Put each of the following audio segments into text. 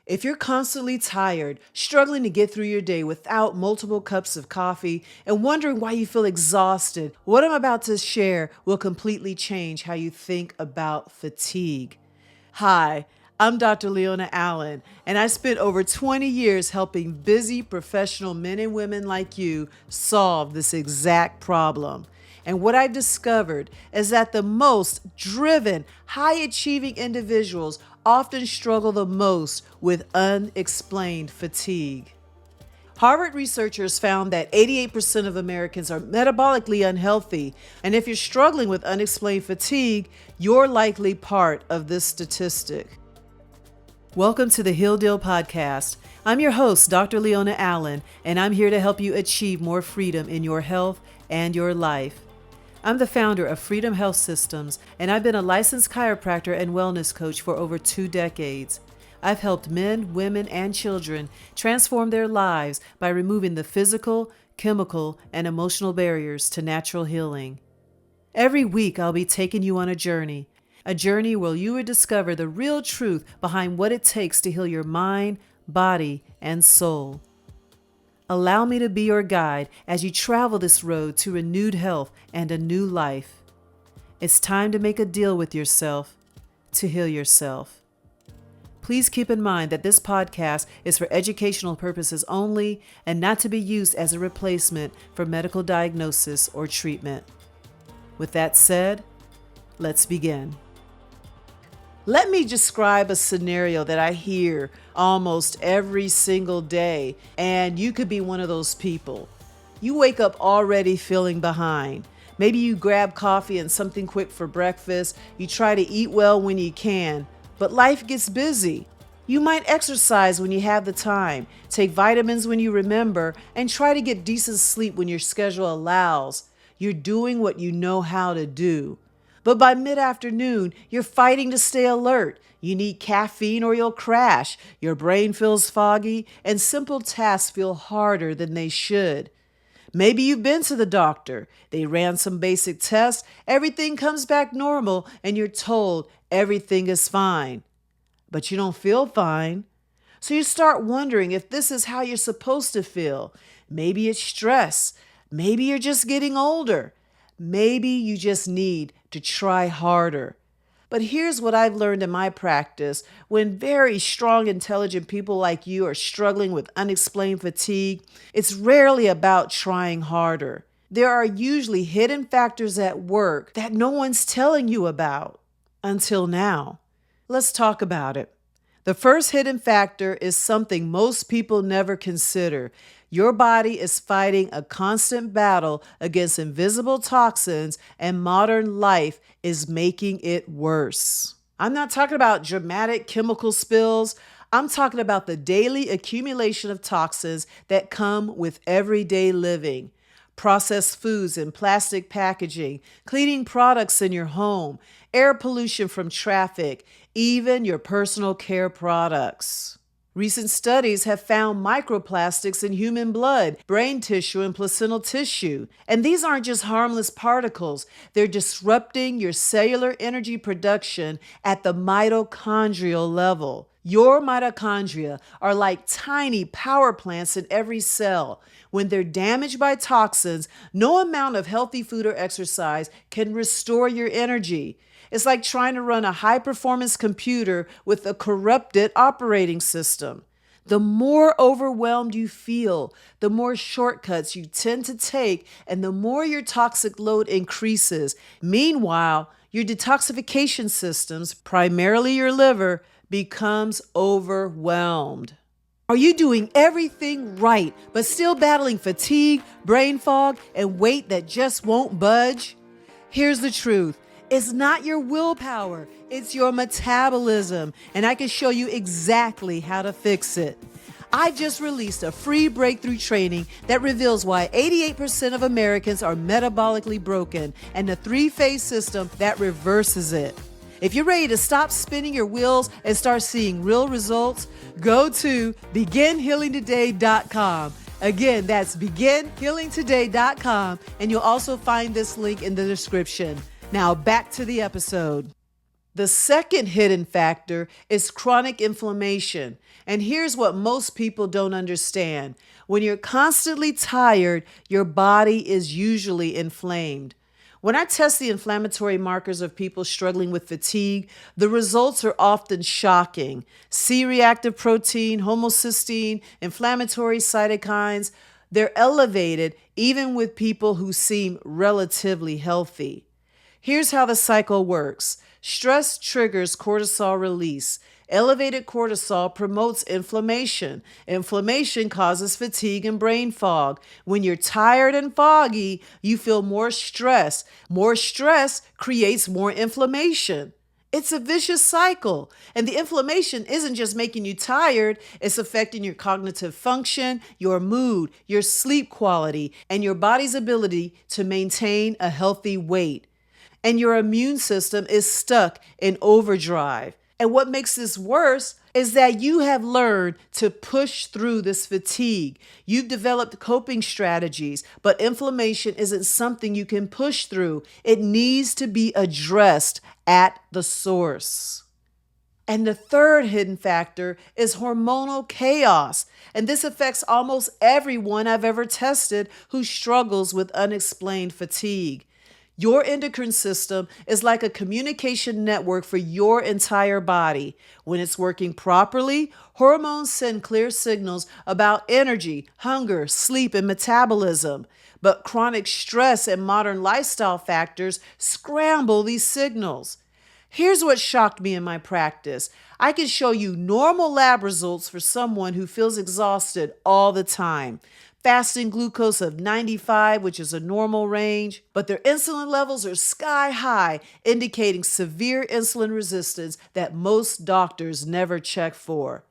If you're constantly tired, struggling to get through your day without multiple cups of coffee, and wondering why you feel exhausted, what I'm about to share will completely change how you think about fatigue. Hi, I'm Dr. Leona Allen, and I spent over 20 years helping busy professional men and women like you solve this exact problem. And what I've discovered is that the most driven, high-achieving individuals often struggle the most with unexplained fatigue. Harvard researchers found that 88% of Americans are metabolically unhealthy, and if you're struggling with unexplained fatigue, you're likely part of this statistic. Welcome to the Heal Deal Podcast. I'm your host, Dr. Leona Allen, and I'm here to help you achieve more freedom in your health and your life. I'm the founder of Freedom Health Systems, and I've been a licensed chiropractor and wellness coach for over 2 decades. I've helped men, women, and children transform their lives by removing the physical, chemical, and emotional barriers to natural healing. Every week, I'll be taking you on a journey where you will discover the real truth behind what it takes to heal your mind, body, and soul. Allow me to be your guide as you travel this road to renewed health and a new life. It's time to make a deal with yourself to heal yourself. Please keep in mind that this podcast is for educational purposes only and not to be used as a replacement for medical diagnosis or treatment. With that said, let's begin. Let me describe a scenario that I hear almost every single day, and you could be one of those people. You wake up already feeling behind. Maybe you grab coffee and something quick for breakfast. You try to eat well when you can, but life gets busy. You might exercise when you have the time, take vitamins when you remember, and try to get decent sleep when your schedule allows. You're doing what you know how to do. But by mid-afternoon, you're fighting to stay alert. You need caffeine or you'll crash. Your brain feels foggy, and simple tasks feel harder than they should. Maybe you've been to the doctor. They ran some basic tests. Everything comes back normal, and you're told everything is fine. But you don't feel fine. So you start wondering if this is how you're supposed to feel. Maybe it's stress. Maybe you're just getting older. Maybe you just need to try harder. But here's what I've learned in my practice. When very strong, intelligent people like you are struggling with unexplained fatigue, it's rarely about trying harder. There are usually hidden factors at work that no one's telling you about until now. Let's talk about it. The first hidden factor is something most people never consider. Your body is fighting a constant battle against invisible toxins, and modern life is making it worse. I'm not talking about dramatic chemical spills. I'm talking about the daily accumulation of toxins that come with everyday living. Processed foods and plastic packaging, cleaning products in your home, air pollution from traffic, even your personal care products. Recent studies have found microplastics in human blood, brain tissue, and placental tissue. And these aren't just harmless particles. They're disrupting your cellular energy production at the mitochondrial level. Your mitochondria are like tiny power plants in every cell. When they're damaged by toxins, no amount of healthy food or exercise can restore your energy. It's like trying to run a high-performance computer with a corrupted operating system. The more overwhelmed you feel, the more shortcuts you tend to take, and the more your toxic load increases. Meanwhile, your detoxification systems, primarily your liver, becomes overwhelmed. Are you doing everything right, but still battling fatigue, brain fog, and weight that just won't budge? Here's the truth. It's not your willpower, it's your metabolism, and I can show you exactly how to fix it. I just released a free breakthrough training that reveals why 88% of Americans are metabolically broken and the 3-phase system that reverses it. If you're ready to stop spinning your wheels and start seeing real results, go to beginhealingtoday.com. Again, that's beginhealingtoday.com, and you'll also find this link in the description. Now back to the episode. The second hidden factor is chronic inflammation. And here's what most people don't understand. When you're constantly tired, your body is usually inflamed. When I test the inflammatory markers of people struggling with fatigue, the results are often shocking. C-reactive protein, homocysteine, inflammatory cytokines, they're elevated even with people who seem relatively healthy. Here's how the cycle works. Stress triggers cortisol release. Elevated cortisol promotes inflammation. Inflammation causes fatigue and brain fog. When you're tired and foggy, you feel more stress. More stress creates more inflammation. It's a vicious cycle. And the inflammation isn't just making you tired, it's affecting your cognitive function, your mood, your sleep quality, and your body's ability to maintain a healthy weight. And your immune system is stuck in overdrive. And what makes this worse is that you have learned to push through this fatigue. You've developed coping strategies, but inflammation isn't something you can push through. It needs to be addressed at the source. And the third hidden factor is hormonal chaos. And this affects almost everyone I've ever tested who struggles with unexplained fatigue. Your endocrine system is like a communication network for your entire body. When it's working properly, hormones send clear signals about energy, hunger, sleep, and metabolism. But chronic stress and modern lifestyle factors scramble these signals. Here's what shocked me in my practice. I can show you normal lab results for someone who feels exhausted all the time. Fasting glucose of 95, which is a normal range, but their insulin levels are sky high, indicating severe insulin resistance that most doctors never check for.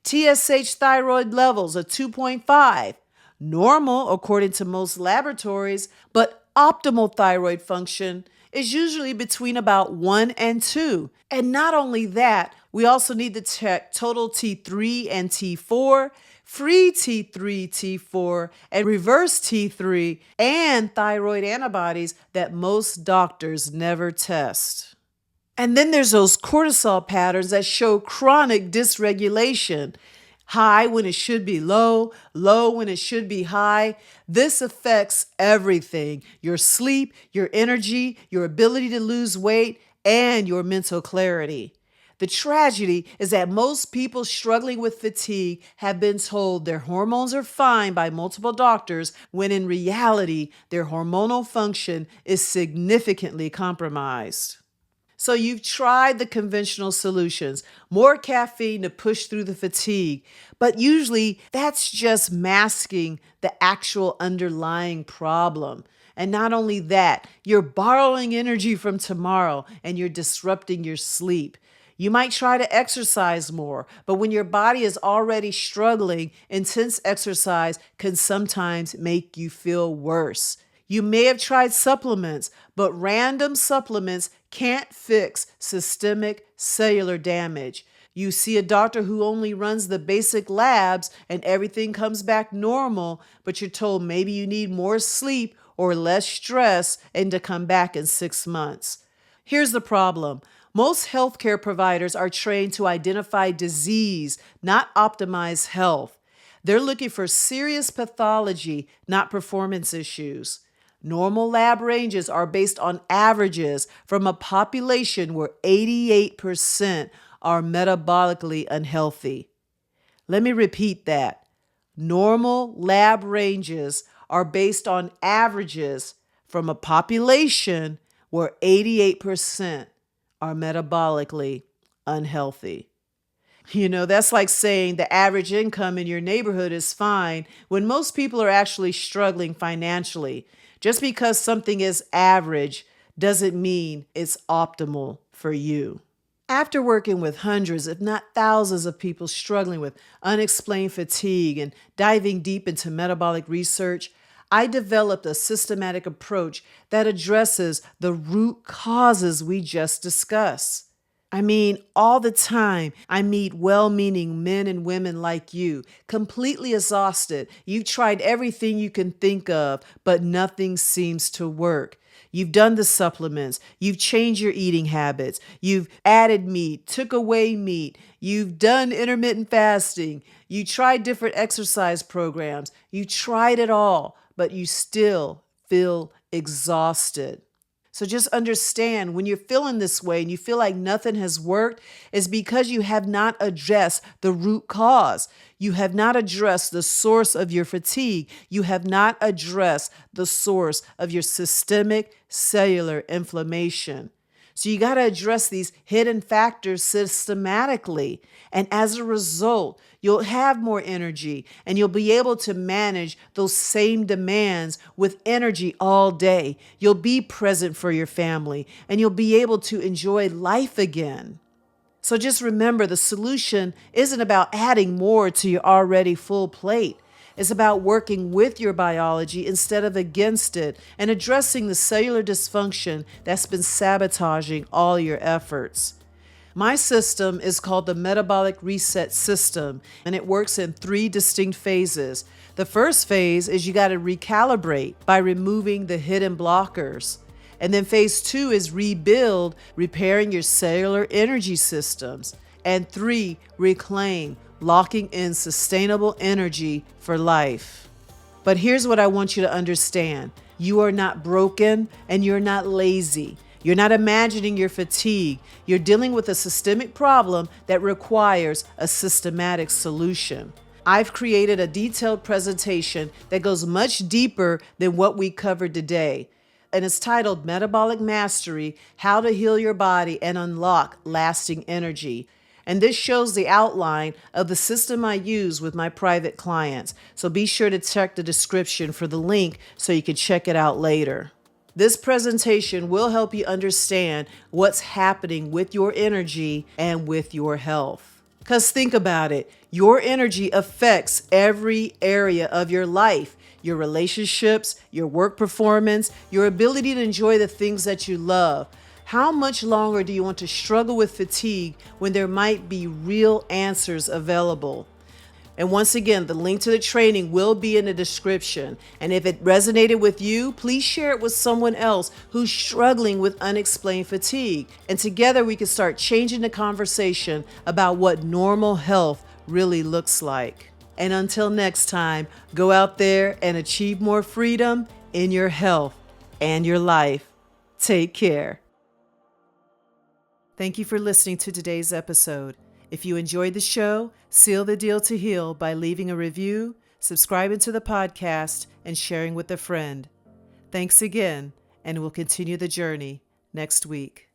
TSH thyroid levels are 2.5, normal according to most laboratories, but optimal thyroid function is usually between about 1 and 2. And not only that, we also need to check total T3 and T4, free T3, T4, and reverse T3, and thyroid antibodies that most doctors never test. And then there's those cortisol patterns that show chronic dysregulation. High when it should be low, low when it should be high. This affects everything: your sleep, your energy, your ability to lose weight, and your mental clarity. The tragedy is that most people struggling with fatigue have been told their hormones are fine by multiple doctors, when in reality, their hormonal function is significantly compromised. So you've tried the conventional solutions, more caffeine to push through the fatigue, but usually that's just masking the actual underlying problem. And not only that, you're borrowing energy from tomorrow and you're disrupting your sleep. You might try to exercise more, but when your body is already struggling, intense exercise can sometimes make you feel worse. You may have tried supplements, but random supplements can't fix systemic cellular damage. You see a doctor who only runs the basic labs and everything comes back normal, but you're told maybe you need more sleep or less stress and to come back in 6 months. Here's the problem. Most healthcare providers are trained to identify disease, not optimize health. They're looking for serious pathology, not performance issues. Normal lab ranges are based on averages from a population where 88% are metabolically unhealthy. Let me repeat that. Normal lab ranges are based on averages from a population where 88% are metabolically unhealthy. That's like saying the average income in your neighborhood is fine when most people are actually struggling financially. Just because something is average doesn't mean it's optimal for you. After working with hundreds, if not thousands of people struggling with unexplained fatigue and diving deep into metabolic research, I developed a systematic approach that addresses the root causes we just discussed. All the time, I meet well-meaning men and women like you, completely exhausted. You've tried everything you can think of, but nothing seems to work. You've done the supplements. You've changed your eating habits. You've added meat, took away meat. You've done intermittent fasting. You tried different exercise programs. You tried it all, but you still feel exhausted. So just understand when you're feeling this way and you feel like nothing has worked, it's because you have not addressed the root cause. You have not addressed the source of your fatigue. You have not addressed the source of your systemic cellular inflammation. So you got to address these hidden factors systematically. And as a result, you'll have more energy and you'll be able to manage those same demands with energy all day. You'll be present for your family and you'll be able to enjoy life again. So just remember, the solution isn't about adding more to your already full plate. It's about working with your biology instead of against it and addressing the cellular dysfunction that's been sabotaging all your efforts. My system is called the Metabolic Reset System, and it works in 3 distinct phases. The first phase is you got to recalibrate by removing the hidden blockers. And then phase 2 is rebuild, repairing your cellular energy systems. And 3, reclaim, locking in sustainable energy for life. But here's what I want you to understand. You are not broken and you're not lazy. You're not imagining your fatigue. You're dealing with a systemic problem that requires a systematic solution. I've created a detailed presentation that goes much deeper than what we covered today. And it's titled Metabolic Mastery: How to Heal Your Body and Unlock Lasting Energy. And this shows the outline of the system I use with my private clients. So be sure to check the description for the link so you can check it out later. This presentation will help you understand what's happening with your energy and with your health. Because think about it, your energy affects every area of your life. Your relationships, your work performance, your ability to enjoy the things that you love. How much longer do you want to struggle with fatigue when there might be real answers available? And once again, the link to the training will be in the description. And if it resonated with you, please share it with someone else who's struggling with unexplained fatigue. And together we can start changing the conversation about what normal health really looks like. And until next time, go out there and achieve more freedom in your health and your life. Take care. Thank you for listening to today's episode. If you enjoyed the show, seal the deal to heal by leaving a review, subscribing to the podcast, and sharing with a friend. Thanks again, and we'll continue the journey next week.